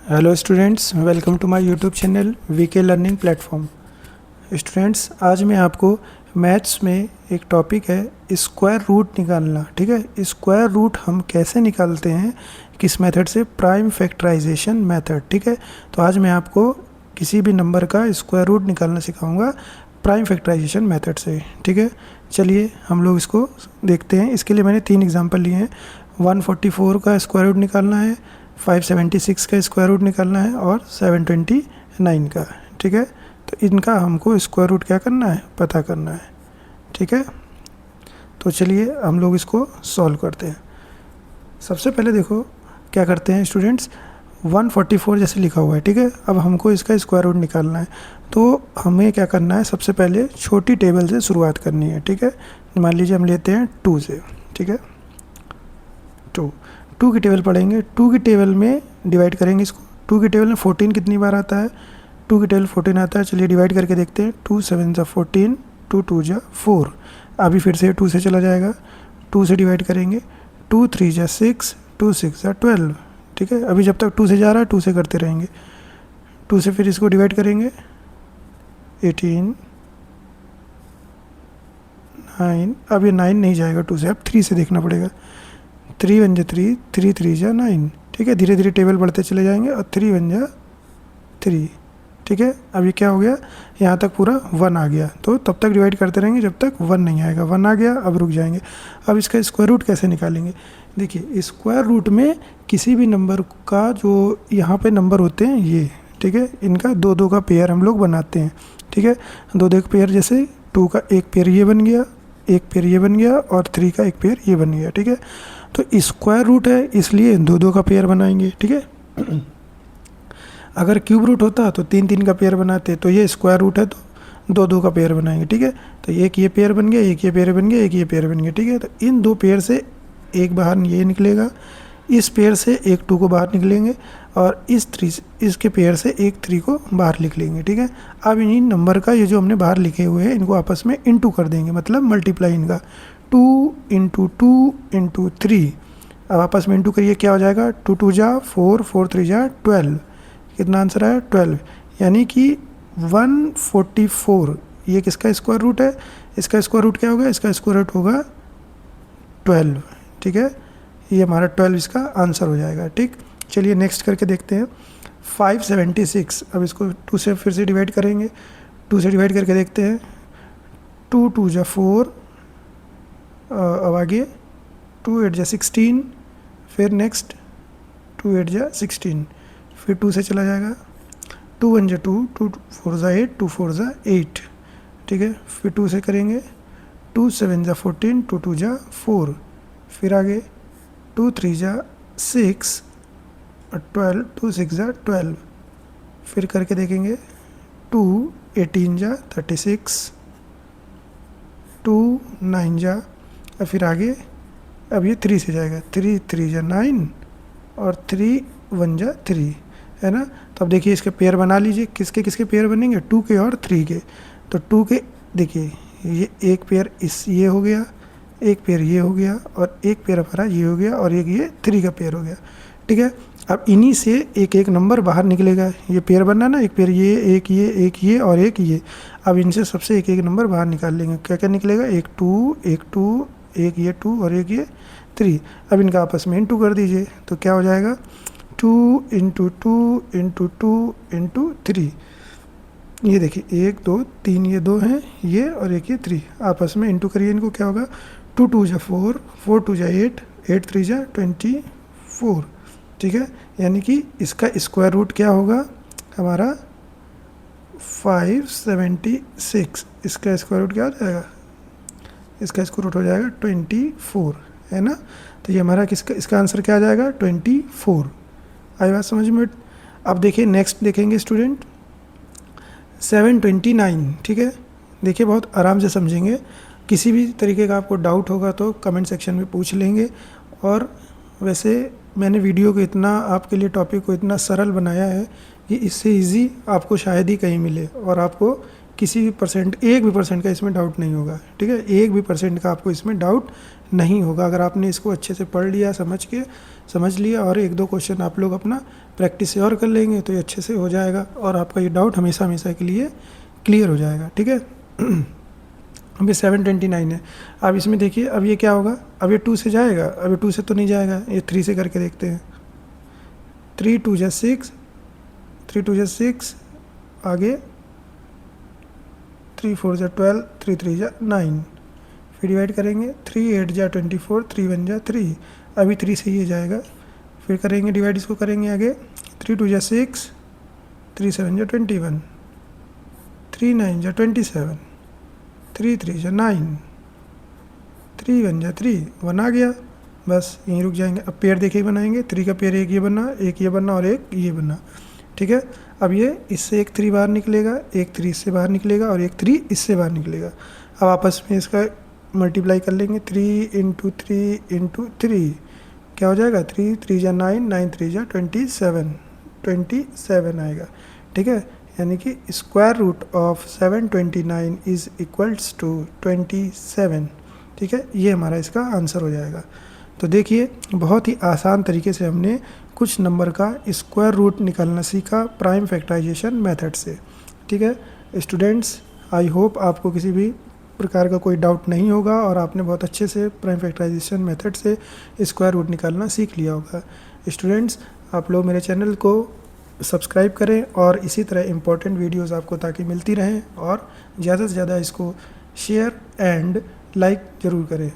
Hello students, welcome to my YouTube channel VK learning platform. Students, आज मैं आपको maths में एक टॉपिक है स्क्वायर रूट निकालना। ठीक है, स्क्वायर रूट हम कैसे निकालते हैं, किस मेथड से? Prime factorisation method. ठीक है, तो आज मैं आपको किसी भी नंबर का स्क्वायर रूट निकालना सिखाऊंगा प्राइम फैक्टराइजेशन मेथड से। ठीक है, चलिए हम लोग इसको देखते हैं। इसके लिए मैंने 3 एग्जांपल लिए हैं। 144 का स्क्वायर रूट निकालना है, 576 का स्क्वायर रूट निकालना है और 729 का। ठीक है, तो इनका हमको स्क्वायर रूट क्या करना है, पता करना है। ठीक है, तो चलिए हम लोग इसको सॉल्व करते हैं। सबसे पहले देखो क्या करते हैं स्टूडेंट्स, 144 जैसे लिखा हुआ है। ठीक है, अब हमको इसका स्क्वायर रूट निकालना है, तो हमें क्या करना है, सबसे पहले छोटी टेबल से शुरुआत करनी है। ठीक है, मान लीजिए हम लेते हैं 2 से। ठीक है, 2 की टेबल पढ़ेंगे, 2 की टेबल में डिवाइड करेंगे इसको। 2 की टेबल में 14 कितनी बार आता है? 2 की टेबल 14 आता है। चलिए डिवाइड करके देखते हैं। 2 7 जा 14, 2 2 जा 4। अभी फिर से 2 से चला जाएगा, 2 से डिवाइड करेंगे। 2 3 जा 6, 2 6 जा 12। ठीक है, अभी जब तक 2 से जा रहा है 2 से करते रहेंगे। 2 से फिर इसको डिवाइड करेंगे, 18 9। अब ये 9 नहीं जाएगा 2 से, अब 3 से देखना पड़ेगा। 3 1 जा 3, 3 3 जा 9। ठीक है, धीरे धीरे टेबल बढ़ते चले जाएंगे और 3 1 जा 3। ठीक है, अब ये क्या हो गया, यहाँ तक पूरा 1 आ गया। तो तब तक डिवाइड करते रहेंगे जब तक 1 नहीं आएगा। 1 आ गया, अब रुक जाएंगे। अब इसका स्क्वायर रूट कैसे निकालेंगे? देखिए, स्क्वायर रूट में किसी भी नंबर का जो यहाँ पे नंबर होते हैं ये, ठीक है, इनका 2 2 का पेयर हम लोग बनाते हैं। ठीक है, 2 2 का पेयर, जैसे 2 का एक पेयर ये बन गया, एक पेयर ये बन गया और 3 का एक पेयर ये बन गया। ठीक है, तो स्क्वायर रूट है इसलिए 2 2 का पेयर बनाएंगे। ठीक है, अगर क्यूब रूट होता तो 3 3 का पेयर बनाते, तो ये स्क्वायर रूट है तो 2 2 का पेयर बनाएंगे। ठीक है, तो एक ये पेयर बन गया, एक ये पेयर बन गया, एक ये पेयर बन गया। ठीक है, तो इन 2 पेयर से एक बाहर ये निकलेगा, इस पेयर से एक 2 को बाहर निकलेंगे और इस 3 इसके पेयर से एक 3 को बाहर लिख लेंगे। ठीक है, अब इन नंबर का ये जो हमने बाहर लिखे हुए हैं इनको आपस में इंटू कर देंगे, मतलब मल्टीप्लाई इनका। 2 इंटू 2 इंटू 3, अब आपस में इंटू करिए, क्या हो जाएगा? 2 2 जा 4, 4 3 जा 12। कितना आंसर आया? 12। यानी कि 144 ये किसका स्क्वायर रूट है? इसका स्क्वायर रूट क्या होगा? इसका स्क्वायर रूट होगा 12। ठीक है, ये हमारा 12 इसका आंसर हो जाएगा। ठीक, चलिए नेक्स्ट करके देखते हैं। 576, अब इसको 2 से फिर से डिवाइड करेंगे। 2 से डिवाइड करके देखते हैं। 2 2 जा 4, अब आगे 2 8 जा 16, फिर नेक्स्ट 2 8 जा 16, फिर 2 से चला जाएगा। 2 1 जा 2, 2 4 जा 8, 2 4 जा 8। ठीक है, फिर 2 से करेंगे। 2 7 जा 14, 2 2 जा 4, फिर आगे 2 3 जा 6 और 12, 2 6 जा 12, फिर करके देखेंगे। 2 18 जा 36, 2 9 जा, और फिर आगे अब ये 3 से जाएगा। 3 3 जा 9 और 3 1 जा 3, है ना। तो अब देखिए इसके पेयर बना लीजिए। किसके किसके पेयर बनेंगे? 2 के और 3 के। तो 2 के देखिए, ये एक पेयर इस ये हो गया, एक पेयर ये हो गया और एक पेयर हमारा ये हो गया और एक ये 3 का पेयर हो गया। ठीक है, अब इन्हीं से एक एक नंबर बाहर निकलेगा। ये पेयर बनना ना, एक पेयर ये, एक ये, एक ये और एक ये। अब इनसे सबसे एक एक नंबर बाहर निकाल लेंगे। क्या क्या निकलेगा? एक 2, एक 2, एक ये 2 और एक ये 3। अब इनका आपस में इंटू कर दीजिए, तो क्या हो जाएगा? 2 इंटू 2 इंटू 2 इंटू 3। ये देखिए 1 2 3, ये 2 हैं ये और एक ये 3, आपस में इंटू करिए इनको। क्या होगा? 2 2 जा 4, 4 2 जा 8, 8 3 जा 24। ठीक है, यानी कि इसका स्क्वायर रूट क्या होगा हमारा? 576। इसका स्क्वायर रूट क्या हो जाएगा? इसका स्क्वायर रूट हो जाएगा 24, है ना। तो ये हमारा किसका, इसका आंसर क्या आ जाएगा? 24। आई बात समझ में? अब देखिए नेक्स्ट देखेंगे स्टूडेंट, 729। ठीक है, देखिए बहुत आराम से समझेंगे। किसी भी तरीके का आपको डाउट होगा तो कमेंट सेक्शन में पूछ लेंगे। और वैसे मैंने वीडियो को इतना आपके लिए, टॉपिक को इतना सरल बनाया है कि इससे इजी आपको शायद ही कहीं मिले और आपको किसी भी परसेंट, 1% का इसमें डाउट नहीं होगा, ठीक है, 1% का आपको इसमें डाउट नहीं होगा। अगर आपने इसको अच्छे से पढ़ लिया, समझ लिया और 1-2 क्वेश्चन आप लोग अपना प्रैक्टिस से और कर लेंगे तो ये अच्छे से हो जाएगा और आपका ये डाउट हमेशा हमेशा के लिए क्लियर हो जाएगा, ठीक है। अब ये 729 है। अब इसमें देखिए, अब ये क्या होगा, अब ये 2 से जाएगा, अब ये 2 से तो नहीं जाएगा, ये 3 से करके देखते हैं। 3 2 जा 6, 3 2 जा 6, आगे 3 4 जा 12, 3 3 जा 9, फिर डिवाइड करेंगे, 3 8 जा 24, 3 1 जा 3, अभी 3 से ये जाएगा, फिर करेंगे डिवाइड, इसको करेंगे आगे, 3 2 जा 6, 3 7 जा 21, 3 9 जा 27, 3 3 जा 9, 3 1 जा 3, 1 आ गया, बस यहीं रुक जाएंगे। अब पेयर देखे ही बनाएंगे, 3 का पेयर एक ये बनना, एक ये बनना और एक ये बनना, ठीक है। अब ये इससे एक 3 बाहर निकलेगा, एक 3 इससे बाहर निकलेगा और एक 3 इससे बाहर निकलेगा। अब आपस में इसका मल्टीप्लाई कर लेंगे, 3 इंटू 3 इंटू 3 क्या हो जाएगा, 3 3 जा 9, 9 3 जा 27 आएगा, ठीक है। यानी कि square root of 729 is equals to 27, ठीक है। ये हमारा इसका आंसर हो जाएगा। तो देखिए, बहुत ही आसान तरीके से हमने कुछ नंबर का स्क्वायर रूट निकालना सीखा प्राइम फैक्टराइजेशन मेथड से, ठीक है। स्टूडेंट्स, आई होप आपको किसी भी प्रकार का कोई डाउट नहीं होगा और आपने बहुत अच्छे से प्राइम फैक्टराइजेशन मेथड से स्क्वायर रूट निकालना सीख लिया होगा। स्टूडेंट्स, आप लोग मेरे चैनल को सब्सक्राइब करें और इसी तरह इम्पोर्टेंट वीडियोस आपको ताकि मिलती रहें और ज़्यादा से ज़्यादा इसको शेयर एंड लाइक ज़रूर करें।